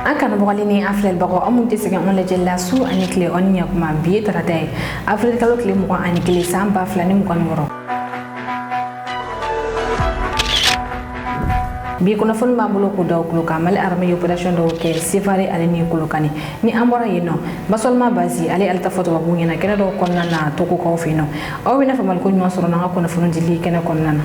an kan bɔgɔlini an filɛ bago amun tɛ sɛgɛn on lajɛ la su ani tile on ɲɛ kuma bi tarata ye avril kalo tile 21 san 2026 bi kunnafoni b'an bolo ko daw kulo kan Mali armée opération dɔw kɛ Sevare ale ni Kolokani ni an bɔra yen nɔ Basolma Bazi ale alta foto ba buɲɛna kɛnɛ dɔw kɔnɔna na Togokaw fɛ yen nɔ aw bɛna famali ko ɲuman sɔrɔ n'an ka kunnafoni dili kɛnɛ kɔnɔna na.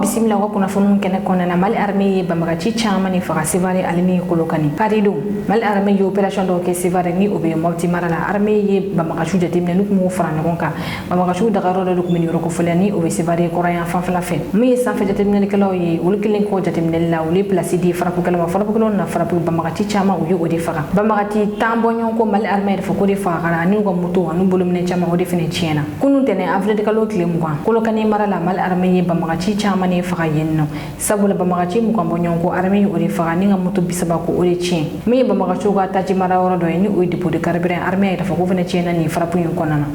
Bisimila ko kunnafoni kɛnɛ kɔnɔna Mali armée ye banbagaci caman ni faga Sevare ale ni Kolokani karido Mali armée ye opération dɔw kɛ Sevare ni o bɛ Mopti mara la armée ye banbagaciw jateminɛ n'u kun fara ɲɔgɔn kan banbagaciw dagayɔrɔ dɔ kun bɛ yɔrɔ kofɔlen ni o bɛ Sevare kɔrɔyan fanfɛla fɛ min ye sanfɛ jateminɛlikɛlaw ye olu kelen kɔ jateminɛli la olu place di farapukɛlaw ma farapukɛlaw na farapu banbagaci caman u ye o de faga banbagaci tan bɔ ɲɔgɔn ko Mali armée de fɔ ko de faga ani u ka moto ani bolominɛ caman o de fɛnɛ tiɲɛna kunun tɛnɛ avril kalo tile 20 Kolokani mara la Mali armée ye banbagaci caman ni faga yen nɔ sabula banbagaci mukan bɔ ɲɔgɔn ko armée o de faga ni ka moto 30 ko o de tiɲɛ min ye banbagaciw ka taji mara yɔrɔ dɔ ye ni o ye dépôt de carburant armée yɛrɛ fɔ ko fɛnɛ tiɲɛna ni farapu in kɔnɔna na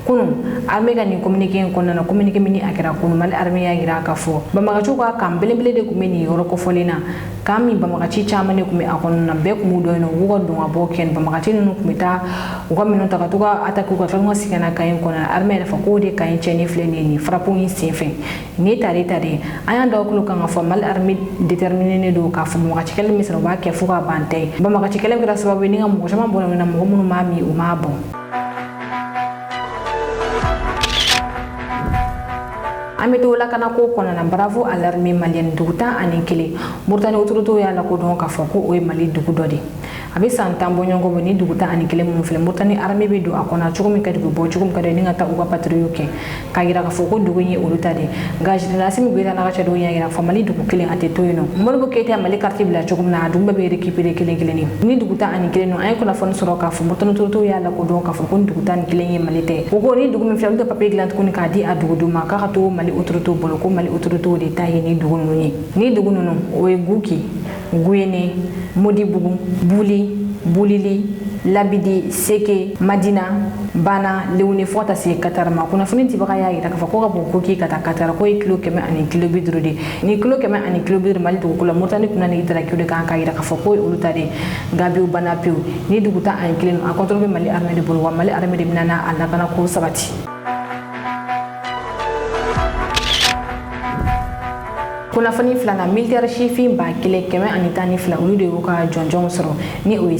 kunun armée ka nin communiqué in kɔnɔna na communiqué min a kɛra kunun Mali armée y'a yira ka fɔ banbagaciw ka kan belebele de kun bɛ nin yɔrɔ kofɔlen na kan min banbagaci caman de kun bɛ a kɔnɔna na bɛɛ kun b'u dɔn yen nɔ u ka don ka bɔ kɛ banbagaci ninnu kun bɛ taa u ka minɛnw ta ka to ka attaque ka fɛn ka sigana kan in kɔnɔna armée yɛrɛ fɔ ko de kan in tiɲɛni filɛ nin farapu in senfɛ ni tare tare an y'an da kulo kan ka fɔ Mali armée déterminé don k'a fɔ banbagaci kɛlɛ min sɔrɔ u b'a kɛ fo ka ban tɛ banbagaci kɛlɛ kɛra sababu ye ni ka mɔgɔ caman bɔra na mɔgɔ minnu m'a min u m'a bɔn. An bɛ to lakana ko kɔnɔna bravo à l'armée malienne dugu 11 Mauritanie autorité y'a lakodɔn k'a fɔ ko o ye Mali dugu dɔ de a bɛ san 10 bɔ ɲɔgɔn kɔ ni dugu 11 minnu filɛ Mauritanie armée bɛ don a kɔnɔ cogo min ka di u bɔ cogo min ka di ni ka taa u ka patrouille kɛ k'a yira k'a fɔ ko dugu in ye olu ta de nka général Assimi Goïta n'a ka cɛdenw y'a yira fɔ Mali dugu kelen a tɛ to yen nɔ Modibo Keyita Mali quartier bila cogo min na a dugu bɛɛ bɛ récupérer kelen kelen ni dugu 11 an ye kunnafoni sɔrɔ k'a fɔ Mauritanie autorité y'a lakodɔn k'a fɔ ko dugu 11 ye Mali tɛ o ko ni dugu min filɛ olu tɛ papier dilan tuguni k'a di a dugudenw ma k'a ka to Mali autorité bolo ko Mali autorité de ta ye ni dugu ninnu ye ni dugu ninnu o ye Gouki Gouéné Modibougou Bouli Boulili Labidi Seke Madina Bana Léoné fo ta se Katarma kunnafoni dibaga y'a yira k'a fɔ ko ka bɔ Gouki ka taa Katara ko ye kilo 100 ani kilo 50 de ni kilo 100 ani kilo 50 Mali dugukolo la Mauritanie kunna ni dara kilo de kan k'a yira k'a fɔ ko olu ta de Gabiou Bana pew ni dugu 11 a contrôle Mali armée de bolo wa Mali armée de bɛna a lakana ko sabati. Kunnafoni filana militaire chefin ba kelen 112 olu de y'u ka jɔnjɔnw sɔrɔ ni o ye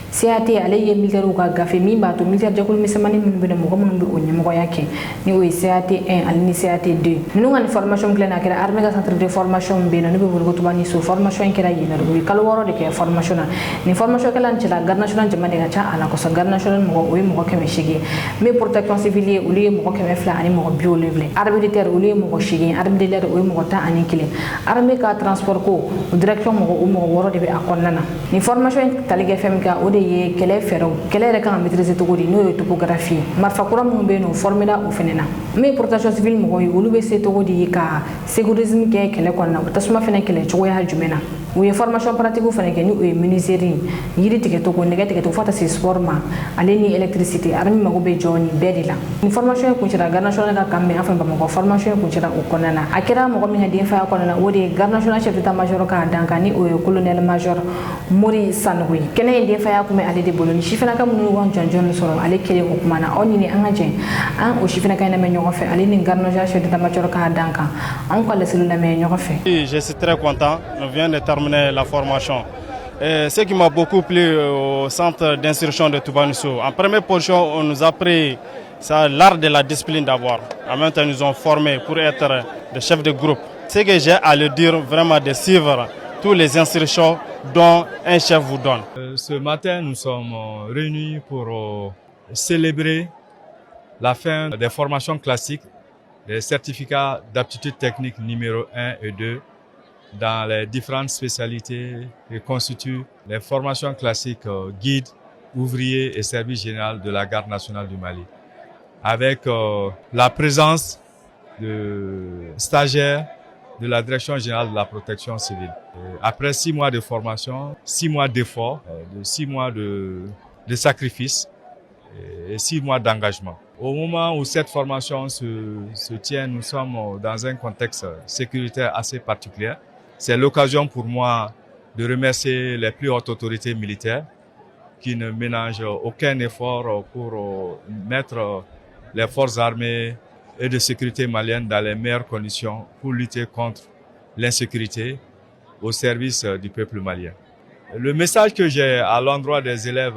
CAT ale ye militaire ka gafe min b'a to militaire jɛkulu misɛnmanin minnu bɛ mɔgɔ minnu bɛ o ɲɛmɔgɔya kɛ ni o ye CAT 1 ale ni CAT 2 ninnu ka ni formation kelen na kɛra armée ka centre de formation bɛ yen nɔ ne bɛ wele ko Tubani so formation in kɛra yen nɔ u ye kalo 6 de kɛ formation na ni formation kɛla in cɛla garde nationale jama de ka ca a la kosɔn garde nationale mɔgɔ o ye mɔgɔ 180 mais protection civile ye olu ye mɔgɔ 200 ani mɔgɔ 70 armée de terre olu ye mɔgɔ 80 armée de l'air o ye mɔgɔ 11 armée ka transport ko direction mɔgɔ o mɔgɔ 6 de bɛ a kɔnɔna na ni formation in tali kɛ fɛn min kan o de ye kɛlɛ fɛrɛw kɛlɛ yɛrɛ kan ka maîtriser cogo di n'o ye topographie marifa kura minnu bɛ yen nɔ formela o fɛnɛ na min ye protection civile mɔgɔw ye olu bɛ se cogo di ka sécurisme kɛ kɛlɛ kɔnɔna na tasuma fɛnɛ kɛlɛ cogoya jumɛn na u ye formation pratique fɛnɛ kɛ ni o ye menuiserie yiri tigɛ cogo nɛgɛ tigɛ cogo fo ka taa se sport ma ale ni électricité armée mago bɛ jɔ nin bɛɛ de la ni formation kun cɛra garde nationale ka kan mɛn an fɛ Bamakɔ formation kun cɛra o kɔnɔna na a kɛra mɔgɔ min ka denfaya kɔnɔna na o de ye garde nationale chef d'état major k'a dan kan ni o ye colonel major Mori Sanogo ye kɛnɛ in denfaya kun bɛ ale de bolo ni sifinaka minnu y'u ka jɔnjɔn sɔrɔ ale kelen o kuma na aw ɲini an ka jɛn an o sifinaka in lamɛn ɲɔgɔn fɛ ale ni garde nationale chef d'état major k'a dan kan an ka laseliw lamɛn ɲɔgɔn fɛ. Je suis très content, on vient de terminer la formation. Ce qui m'a beaucoup plu au centre d'instruction de Toubanisso, en première position, on nous a appris l'art de la discipline d'abord. En même temps, ils nous ont formés pour être des chefs de groupe. Ce que j'ai à le dire, vraiment de suivre toutes les instructions dont un chef vous donne. Ce matin, nous sommes réunis pour célébrer la fin des formations classiques, des certificats d'aptitude technique numéro 1 et 2 dans les différentes spécialités qui constituent les formations classiques guide, ouvrier et service général de la Garde nationale du Mali. Avec la présence de stagiaires de la Direction générale de la protection civile. Après 6 mois de formation, 6 mois d'efforts, 6 mois de sacrifices et 6 mois d'engagement. Au moment où cette formation se tient, nous sommes dans un contexte sécuritaire assez particulier. C'est l'occasion pour moi de remercier les plus hautes autorités militaires qui ne ménagent aucun effort pour mettre les forces armées et de sécurité maliennes dans les meilleures conditions pour lutter contre l'insécurité au service du peuple malien. Le message que j'ai à l'endroit des élèves,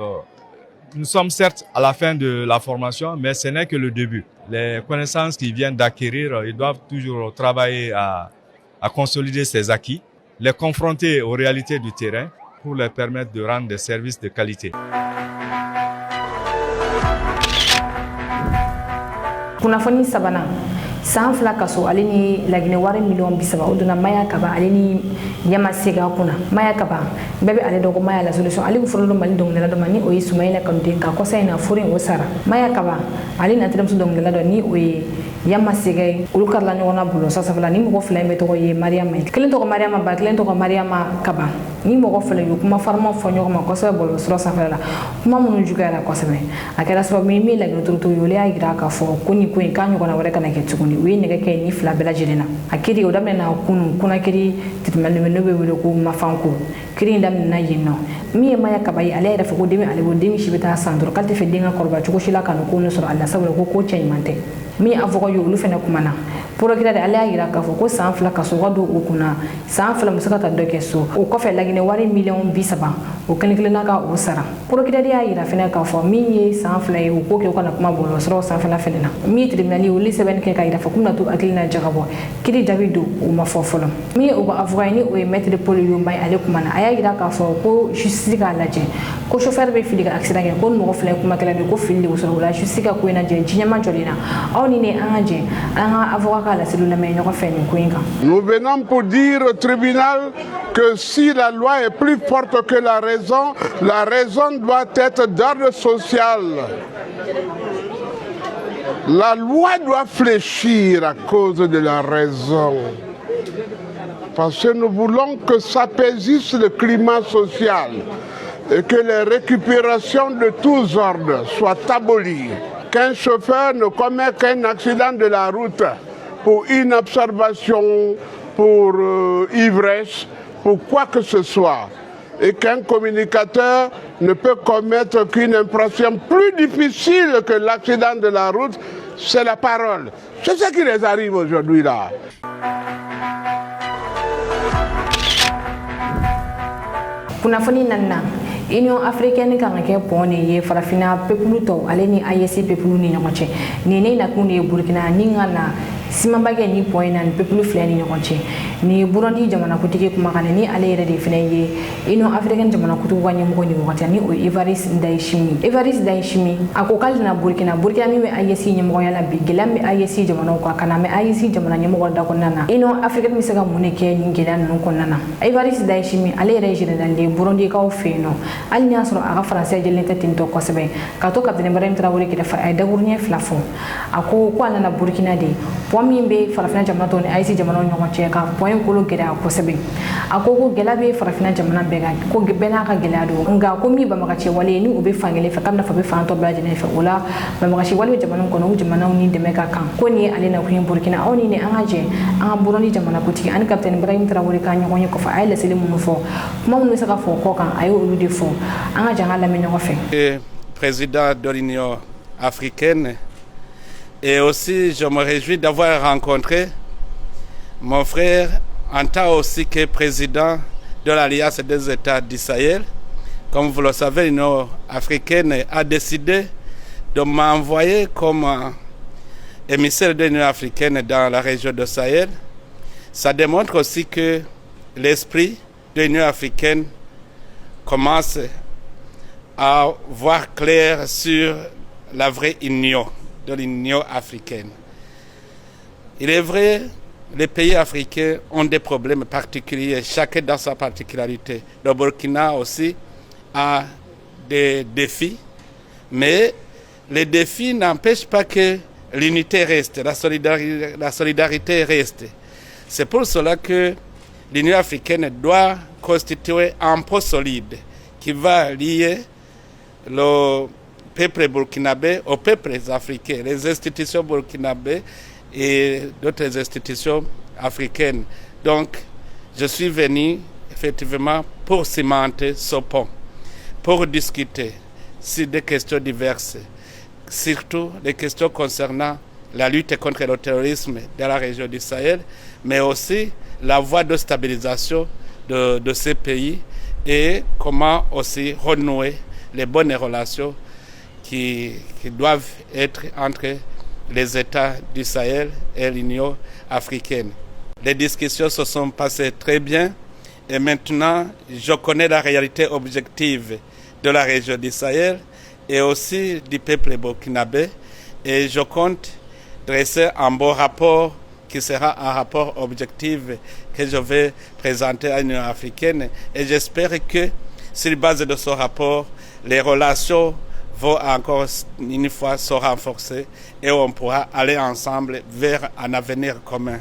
nous sommes certes à la fin de la formation, mais ce n'est que le début. Les connaissances qu'ils viennent d'acquérir, ils doivent toujours travailler à consolider ces acquis, les confronter aux réalités du terrain pour leur permettre de rendre des services de qualité. Kunnafoni sabanan san fila kaso ale ni laginɛ wari miliyɔn 30 o donna Maya Kaba ale ni Yama Sega kunna. Maya Kaba bɛɛ bɛ ale dɔn ko Maya la solution ale fɔlɔ don Mali dɔnkilidala dɔ ma ni o ye Sumayila Kanute ka kɔsa in na furu in o sara. Maya Kaba ale na tɛrɛmuso dɔnkilidala dɔ ni o ye Yama Sega ye olu karila ɲɔgɔn na bɔlɔsɔ sanfɛla ni mɔgɔ fila in bɛ tɔgɔ ye Mariama ye kelen tɔgɔ Mariama Ba kelen tɔgɔ Mariama Kaba ni mɔgɔ fila ye kuma farima fɔ ɲɔgɔn ma kɔsɛbɛ bɔlɔsɔ sanfɛla la kuma minnu juguyara kɔsɛbɛ a kɛra sababu ye min laginɛ turuto ye olu y'a yira k'a fɔ ko nin ko in k'a ɲɔgɔnna wɛrɛ kana kɛ tuguni u ye nɛgɛ kɛ ni fila bɛɛ lajɛlen na a kiri o daminɛna kunu kunakiri titimɛlɛ n'o bɛ wele ko Mafanko kiri in daminɛna yen nɔ min ye Maya Kaba ye ale yɛrɛ fɛ ko demi ale bɔ demi si bɛ taa san dɔrɔn k'ale tɛ fɛ den ka kɔrɔbaya cogo si la ka nin ko nin sɔrɔ a la sabula ko cɛ ɲuman tɛ min avocat ye olu fɛnɛ kumana procureur ale y'a yira k'a fɔ ko san fila ka so ka don o kunna san fila muso ka taa dɔ kɛ so o kɔfɛ laginɛ wari miliyɔn 30 o kelen kelenna ka o sara procureur y'a yira fɛnɛ k'a fɔ min ye san fila ye o ko kɛ o kana kuma bɔlɔsɔrɔ sanfɛla fɛnɛ na min ye tribunal ye olu sɛbɛnni kɛ k'a yira fɔ k'u bɛna to hakilina jagabɔ kiri jaabi don o ma fɔ fɔlɔ min ye o ka avocat ye ni o ye maître Paul Yomba ye ale kumana a y'a yira k'a fɔ ko justice k'a lajɛ ko chauffeur bɛ fili ka accident kɛ ko mɔgɔ fila ye kuma kɛla ko fili de o sɔrɔ o la justice ka ko in lajɛ diɲɛma jɔlen na aw ni ne an ka jɛ an ka avocat ka laseliw lamɛn ɲɔgɔn fɛ nin ko in kan. Nous venons pour dire au tribunal que si la loi est plus forte que la raison doit être d'ordre social. La loi doit fléchir à cause de la raison. Parce que nous voulons que s'apaisisse le climat social et que les récupérations de tous ordres soient abolies. Qu'un chauffeur ne commet qu'un accident de la route pour inobservation, pour ivresse, pour quoi que ce soit, et qu'un communicateur ne peut commettre qu'une infraction plus difficile que l'accident de la route, c'est la parole. C'est ce qui les arrive aujourd'hui là. Kunnafoni nanna Union africaine kan ka kɛ pɔn ye farafina pepulu tɔw ale ni AES pepulu ni ɲɔgɔn cɛ nin ne nakun de ye Burkina ni ka na simabakɛ ni pɔn na ni pepulu filɛ ni ɲɔgɔn cɛ ni Burundi jamanakuntigi kumakan ni ale yɛrɛ de fɛnɛ ye Union africaine jamanakuntigi ka ɲɛmɔgɔ ni wagati ni o Evariste Ndayishimiye a ko k'ale na Burkina min bɛ AES ɲɛmɔgɔya la bi gɛlɛya min bɛ AES jamanaw kan ka na mɛ AES jamana ɲɛmɔgɔ da kɔnɔna na Union africaine bɛ se ka mun de kɛ nin gɛlɛya ninnu kɔnɔna na Evariste Ndayishimiye ale yɛrɛ ye général de Burundi kaw fɛ yen nɔ hali ni y'a sɔrɔ a ka faransɛ jɛlen tɛ ten tɔ kosɛbɛ ka to capitaine Ibrahim Traoré kɛrɛfɛ a ye daburuɲɛ fila fɔ a ko a nana Burkina de pɔn min bɛ farafina jamana tɔw ni AES jamanaw ɲɔgɔn cɛ ka pɔn in kolo gɛlɛya kosɛbɛ a ko gɛlɛya bɛ farafina jamana bɛɛ kan ko bɛɛ n'a ka gɛlɛya don nka ko min banbagacɛ wale ni o bɛ fan kelen fɛ k'a bɛna fɔ a bɛ fan tɔ bɛɛ lajɛlen fɛ o la banbagacɛ wale bɛ jamana kɔnɔ o jamanaw ni dɛmɛ ka kan ko nin ye ale nakun ye Burkina aw ni ne an ka jɛ an ka Burundi jamanakuntigi ani capitaine Ibrahim Traoré ka ɲɔgɔn ye kɔfɛ a ye laseli minnu fɔ kuma minnu bɛ se ka fɔ kɔ kan a ye olu de fɔ. Président de l'Union africaine, et aussi je me réjouis d'avoir rencontré mon frère en tant aussi que président de l'Alliance des États du Sahel. Comme vous le savez, l'Union africaine a décidé de m'envoyer comme émissaire de l'Union africaine dans la région de Sahel. Ça démontre aussi que l'esprit de l'Union africaine commence à voir clair sur la vraie union de l'Union africaine. Il est vrai, les pays africains ont des problèmes particuliers, chacun dans sa particularité. Le Burkina aussi a des défis, mais les défis n'empêchent pas que l'unité reste, la solidarité reste. C'est pour cela que l'Union africaine doit constituer un pôle solide qui va lier le peuple burkinabé aux peuples africains, les institutions burkinabées et d'autres institutions africaines. Donc, je suis venu effectivement pour cimenter ce pont, pour discuter sur des questions diverses, surtout les questions concernant la lutte contre le terrorisme dans la région du Sahel, mais aussi la voie de stabilisation de ces pays et comment aussi renouer les bonnes relations qui doivent être entre les États du Sahel et l'Union africaine. Les discussions se sont passées très bien et maintenant je connais la réalité objective de la région du Sahel et aussi du peuple burkinabé et je compte dresser un bon rapport qui sera un rapport objectif que je vais présenter à l'Union africaine et j'espère que sur la base de ce rapport, les relations vont encore une fois se renforcer et on pourra aller ensemble vers un avenir commun.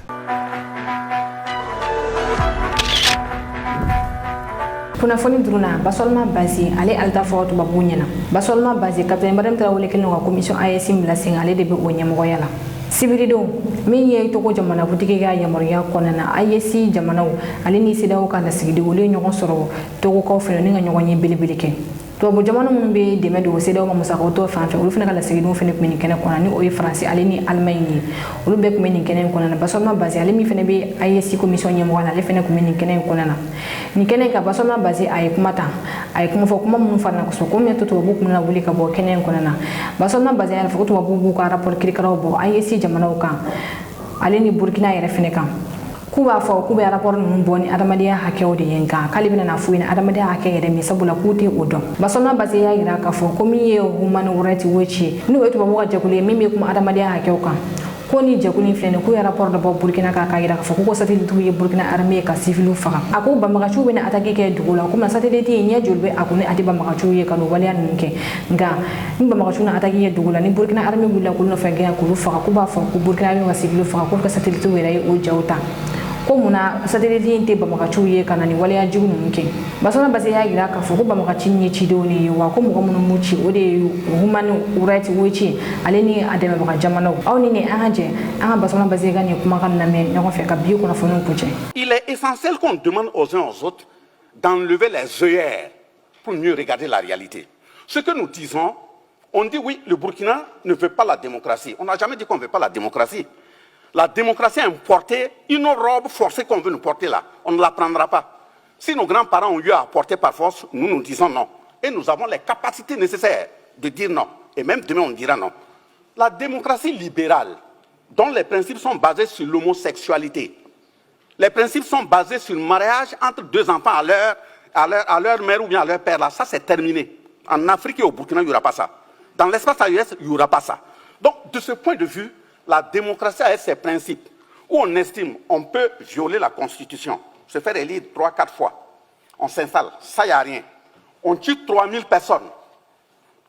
Kunnafoni duruna basolma bazi ale alta fort babu ɲɛna basolma bazi capitaine Ibrahim Traoré kelen ka commission AES bila sen ale de be o ɲɛmɔgɔya la sibiridenw min ye togo jamana kuntigi ka yamaruya kɔnɔna AES jamanaw ale ni CEDEAO ka lasigidenw olu ye ɲɔgɔn sɔrɔ togokaw fɛ ni ka ɲɔgɔn ye belebele kɛ tubabu jamana minnu bɛ dɛmɛ don CEDEAO ma musakaw tɔ fan fɛ olu fana ka lasigidenw fana tun bɛ nin kɛnɛ kɔnɔ ni o ye France ale ni Allemagne ye olu bɛɛ tun bɛ nin kɛnɛ in kɔnɔ Basolma Bazi ale min fana bɛ AES commission ɲɛmɔgɔ la ale fana tun bɛ nin kɛnɛ in kɔnɔ nin kɛnɛ ka Basolma Bazi a ye kuma ta a ye kuma fɔ kuma minnu fana kosɔn ko min to tubabu kun na wuli ka bɔ kɛnɛ in kɔnɔ Basolma Bazi y'a fɔ ko tubabu b'u ka rapport kirikaraw bɔ AES jamanaw kan ale ni Burkina yɛrɛ fana kan k'u b'a fɔ k'u bɛ rapport ninnu bɔ ni adamadenya hakɛw de ye nka k'ale bɛna f'u ɲɛna adamadenya hakɛ yɛrɛ min sabula k'u tɛ o dɔn Basolma Bazi y'a yira k'a fɔ ko min ye Human Rights Watch ye n'o ye tubabu ka jɛkulu ye min bɛ kuma adamadenya hakɛw kan ko ni jɛkulu in filɛ nin k'u ye rapport dɔ bɔ Burkina kan k'a yira k'a fɔ k'u ka satellite ye Burkina armée ka civiliw faga a ko banbagaciw bɛna attaque kɛ dugu la komi satellite ye ɲɛ joli bɛ a ko ni a tɛ banbagaciw ye ka n'o waleya ninnu kɛ nka ni banbagaciw na attaque kɛ dugu la ni Burkina armée wulila k'olu nɔfɛ gɛn k'olu faga k'u b'a fɔ ko Burkina armée ka civiliw faga k'olu ka satellite yɛrɛ ye o jaw ta ko munna satellite in tɛ banbagaciw ye ka na ni waleya jugu ninnu kɛ Basolma Bazi y'a yira k'a fɔ ko banbagaci ye cidenw de ye wa ko mɔgɔ minnu m'u ci o de ye Human Rights Watch ale ni a dɛmɛbaga jamanaw aw ni ne an ka jɛ an ka Basolma Bazi ka nin kumakan lamɛn ɲɔgɔn fɛ ka bi kunnafoniw kuncɛ. Il est essentiel qu'on demande aux uns aux autres d'enlever les œillères pour mieux regarder la réalité. Ce que nous disons, on dit oui, le Burkina ne veut pas la démocratie. On n'a jamais dit qu'on ne veut pas la démocratie. La démocratie a importé une robe forcée qu'on veut nous porter là. On ne la prendra pas. Si nos grands-parents ont eu à porter par force, nous disons non. Et nous avons les capacités nécessaires de dire non. Et même demain, on dira non. La démocratie libérale, dont les principes sont basés sur l'homosexualité, les principes sont basés sur le mariage entre deux enfants à leur mère ou bien à leur père, là, ça c'est terminé. En Afrique et au Burkina, il n'y aura pas ça. Dans l'espace AES, il n'y aura pas ça. Donc, de ce point de vue, la démocratie a ses principes, où on estime on peut violer la Constitution, se faire élire 3-4 fois. On s'installe, ça, il n'y a rien. On tue 3000 personnes,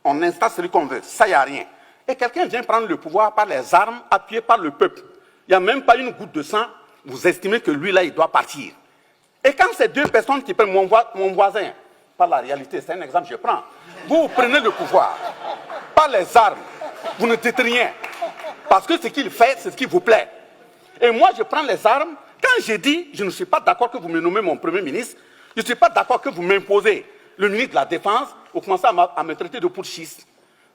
on installe celui qu'on veut, ça, il n'y a rien. Et quelqu'un vient prendre le pouvoir par les armes, appuyé par le peuple. Il n'y a même pas une goutte de sang, vous estimez que lui, là, il doit partir. Et quand ces deux personnes qui prennent mon voisin, par la réalité, c'est un exemple que je prends, vous prenez le pouvoir, par les armes, vous ne dites rien. Parce que ce qu'il fait, c'est ce qui vous plaît. Et moi, je prends les armes. Quand j'ai dit, je ne suis pas d'accord que vous me nommez mon Premier ministre, je ne suis pas d'accord que vous m'imposez le ministre de la Défense, vous commencez à me traiter de putschiste,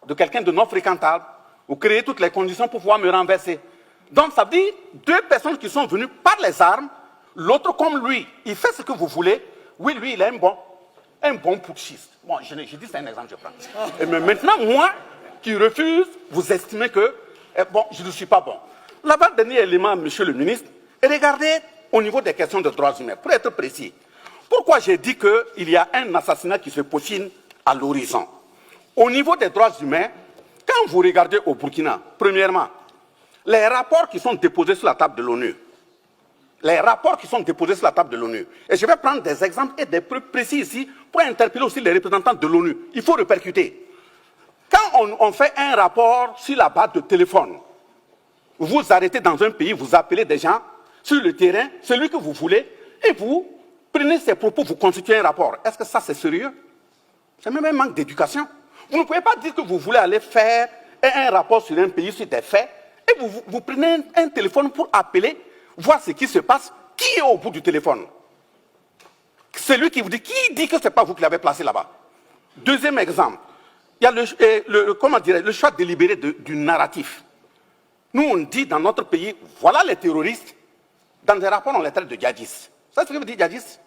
de quelqu'un de non fréquentable, vous créez toutes les conditions pour pouvoir me renverser. Donc, ça veut dire deux personnes qui sont venues par les armes, l'autre comme lui, il fait ce que vous voulez. Oui, lui, il est un bon putschiste. Bon, je dis, c'est un exemple, je prends. Et mais maintenant, moi, qui refuse, vous estimez que bon, je ne suis pas bon. L'avant-dernier élément, monsieur le ministre, regardez au niveau des questions de droits humains, pour être précis. Pourquoi j'ai dit qu'il y a un assassinat qui se peaufine à l'horizon? Au niveau des droits humains, quand vous regardez au Burkina, premièrement, les rapports qui sont déposés sur la table de l'ONU, et je vais prendre des exemples et des preuves précis ici pour interpeller aussi les représentants de l'ONU. Il faut répercuter. Quand on fait un rapport sur la base de téléphone, vous arrêtez dans un pays, vous appelez des gens sur le terrain, celui que vous voulez, et vous prenez ces propos, vous constituez un rapport. Est-ce que ça c'est sérieux? C'est même un manque d'éducation. Vous ne pouvez pas dire que vous voulez aller faire un rapport sur un pays, sur des faits, et vous prenez un téléphone pour appeler, voir ce qui se passe. Qui est au bout du téléphone? Celui qui vous dit, qui dit que ce n'est pas vous qui l'avez placé là-bas? Deuxième exemple, il y a le choix délibéré du narratif. Nous, on dit dans notre pays, voilà les terroristes. Dans des rapports, on les traite de djihadistes. Ça, c'est ce que vous dites, djihadistes?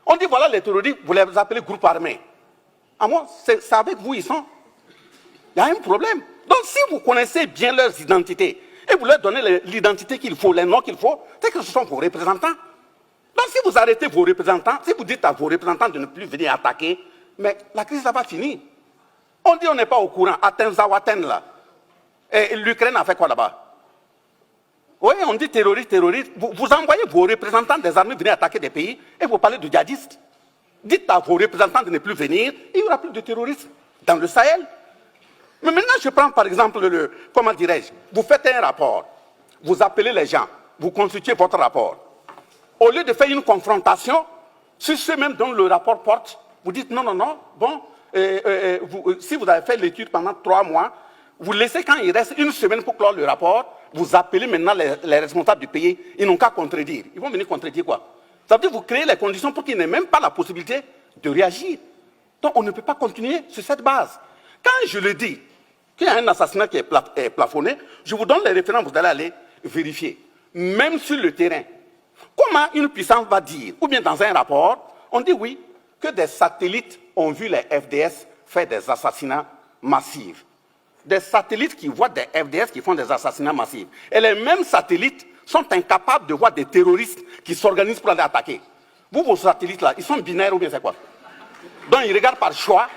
On dit, voilà les terroristes, vous les appelez groupe armé. À moi, c'est avec vous, ils sont. Il y a un problème. Donc, si vous connaissez bien leurs identités, et vous leur donnez l'identité qu'il faut, les noms qu'il faut, c'est que ce sont vos représentants. Donc, si vous arrêtez vos représentants, si vous dites à vos représentants de ne plus venir attaquer, mais la crise, ça va finir. On dit on n'est pas au courant. Zawaten, là. Et l'Ukraine a fait quoi là-bas? Oui, on dit terroriste. Vous envoyez vos représentants des armées venir attaquer des pays et vous parlez de djihadistes. Dites à vos représentants de ne plus venir, il n'y aura plus de terrorisme dans le Sahel. Mais maintenant, je prends par exemple, comment dirais-je, vous faites un rapport, vous appelez les gens, vous consultez votre rapport. Au lieu de faire une confrontation, sur ceux même dont le rapport porte, vous dites non, bon, si vous avez fait l'étude pendant 3 mois, vous laissez quand il reste 1 semaine pour clore le rapport, vous appelez maintenant les responsables du pays, ils n'ont qu'à contredire. Ils vont venir contredire quoi? Ça veut dire que vous créez les conditions pour qu'ils n'aient même pas la possibilité de réagir. Donc on ne peut pas continuer sur cette base. Quand je le dis, qu'il y a un assassinat qui est plafonné, je vous donne les références, vous allez aller vérifier. Même sur le terrain. Comment une puissance va dire, ou bien dans un rapport, on dit oui, que des satellites ont vu les FDS faire des assassinats massifs. Des satellites qui voient des FDS qui font des assassinats massifs. Et les mêmes satellites sont incapables de voir des terroristes qui s'organisent pour aller attaquer. Vous, vos satellites là, ils sont binaires ou bien c'est quoi? Donc ils regardent par choix.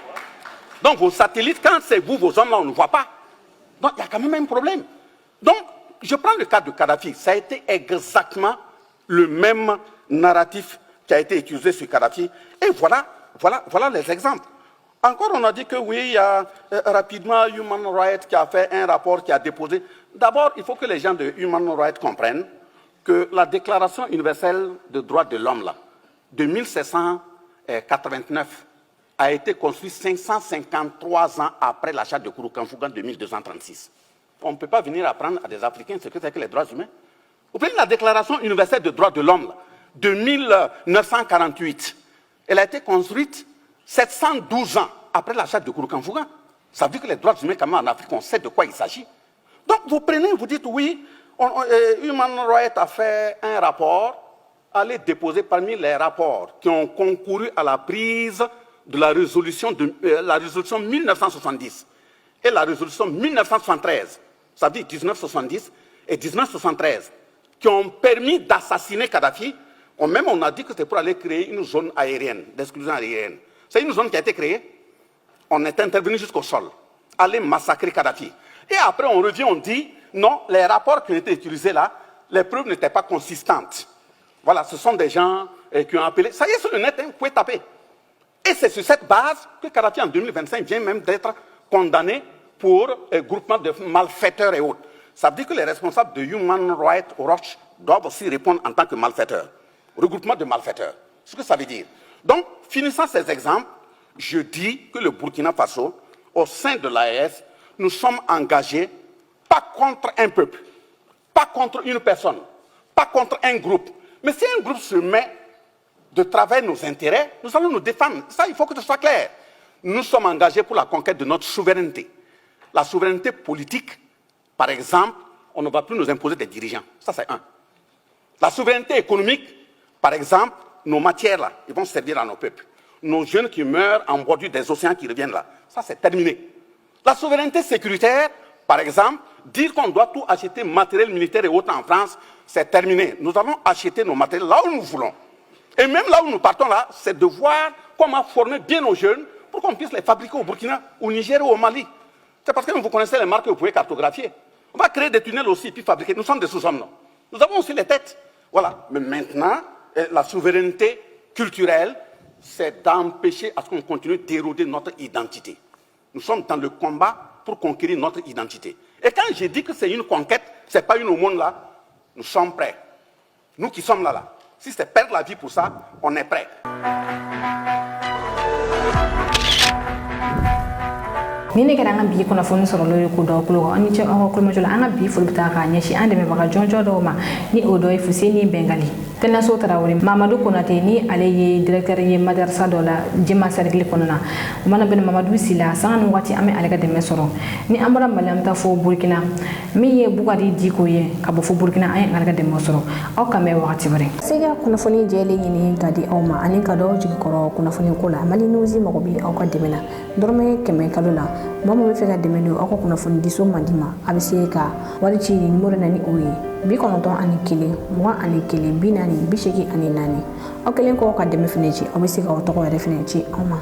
Donc vos satellites, quand c'est vous, vos hommes là, on ne voit pas. Donc il y a quand même un problème. Donc, je prends le cas de Kadhafi. Ça a été exactement le même narratif qui a été utilisé sur Kadhafi. Et voilà les exemples. Encore, on a dit que oui, il y a rapidement Human Rights qui a fait un rapport, qui a déposé. D'abord, il faut que les gens de Human Rights comprennent que la Déclaration universelle des droits de l'homme, là, de 1789, a été construite 553 ans après l'achat de Kouroukanfouga de 1236. On ne peut pas venir apprendre à des Africains ce que c'est que les droits humains. Vous prenez la Déclaration universelle des droits de l'homme de 1948. Elle a été construite 712 ans après l'achat de Kouroukanfouga. Ça veut dire que les droits humains, quand même, en Afrique, on sait de quoi il s'agit. Donc, vous prenez, vous dites, oui, Human Rights a fait un rapport, allez déposer parmi les rapports qui ont concouru à la prise de la résolution 1970 et la résolution 1973, ça veut dire 1970 et 1973, qui ont permis d'assassiner Kadhafi. Même on a dit que c'était pour aller créer une zone aérienne, d'exclusion aérienne. C'est une zone qui a été créée. On est intervenu jusqu'au sol, aller massacrer Kadhafi. Et après, on revient, on dit, non, les rapports qui ont été utilisés là, les preuves n'étaient pas consistantes. Voilà, ce sont des gens qui ont appelé. Ça y est, sur le net, vous pouvez taper. Et c'est sur cette base que Kadhafi, en 2025, vient même d'être condamné pour groupement de malfaiteurs et autres. Ça veut dire que les responsables de Human Rights Watch doivent aussi répondre en tant que malfaiteurs. Regroupement de malfaiteurs. C'est ce que ça veut dire. Donc, finissant ces exemples, je dis que le Burkina Faso, au sein de l'AES, nous sommes engagés, pas contre un peuple, pas contre une personne, pas contre un groupe. Mais si un groupe se met de travers nos intérêts, nous allons nous défendre. Ça, il faut que ce soit clair. Nous sommes engagés pour la conquête de notre souveraineté. La souveraineté politique, par exemple, on ne va plus nous imposer des dirigeants. Ça, c'est un. La souveraineté économique, par exemple, nos matières, là, ils vont servir à nos peuples. Nos jeunes qui meurent en bordure des océans qui reviennent là, ça, c'est terminé. La souveraineté sécuritaire, par exemple, dire qu'on doit tout acheter matériel militaire et autres en France, c'est terminé. Nous allons acheter nos matériels là où nous voulons. Et même là où nous partons là, c'est de voir comment former bien nos jeunes pour qu'on puisse les fabriquer au Burkina, au Niger ou au Mali. C'est parce que vous connaissez les marques que vous pouvez cartographier. On va créer des tunnels aussi, puis fabriquer. Nous sommes des sous-hommes, non? Nous avons aussi les têtes. Voilà. Mais maintenant, la souveraineté culturelle, c'est d'empêcher à ce qu'on continue d'éroder notre identité. Nous sommes dans le combat pour conquérir notre identité. Et quand je dis que c'est une conquête, ce n'est pas une aumône là, nous sommes prêts. Nous qui sommes là. Si c'est perdre la vie pour ça, on est prêts. ni ne kɛra an ka bi kunnafoni sɔrɔlo ye ko dɔ kulo ani cɛ aw ka kulmajola an ka bi foli bɛ taa k'a ɲɛsin an dɛmɛbaga jɔnjɔn dɔw ma ni o dɔ ye Fuseni Bengali Tɛnɛso Tarawele Mamadou Konate ni ale ye directeur ye madrasa dɔ la Jema cercle kɔnɔna o mana bɛn Mamadou Sila sanga ni waati an bɛ ale ka dɛmɛ sɔrɔ ni an bɔra Mali an bɛ taa fo Burkina min ye Bukari Diko ye ka bɔ fo Burkina an ye ale ka dɛmɛ sɔrɔ aw ka mɛn wagati wɛrɛ sega kunnafoni jɛlen ɲini ka di aw ma ani ka dɔw jigikɔrɔ kunnafoni ko la Mali News mago bɛ aw ka dɛmɛ na dɔrɔmɛ 100 kalo la maa min bɛ fɛ ka dɛmɛ don aw ka kunnafoni diso man di ma a bɛ se ka wari ci numéro na ni o ye 91 21 40 84 aw kelen kɔ ka dɛmɛ fɛnɛ ci aw bɛ se ka aw tɔgɔ yɛrɛ fɛnɛ ci aw ma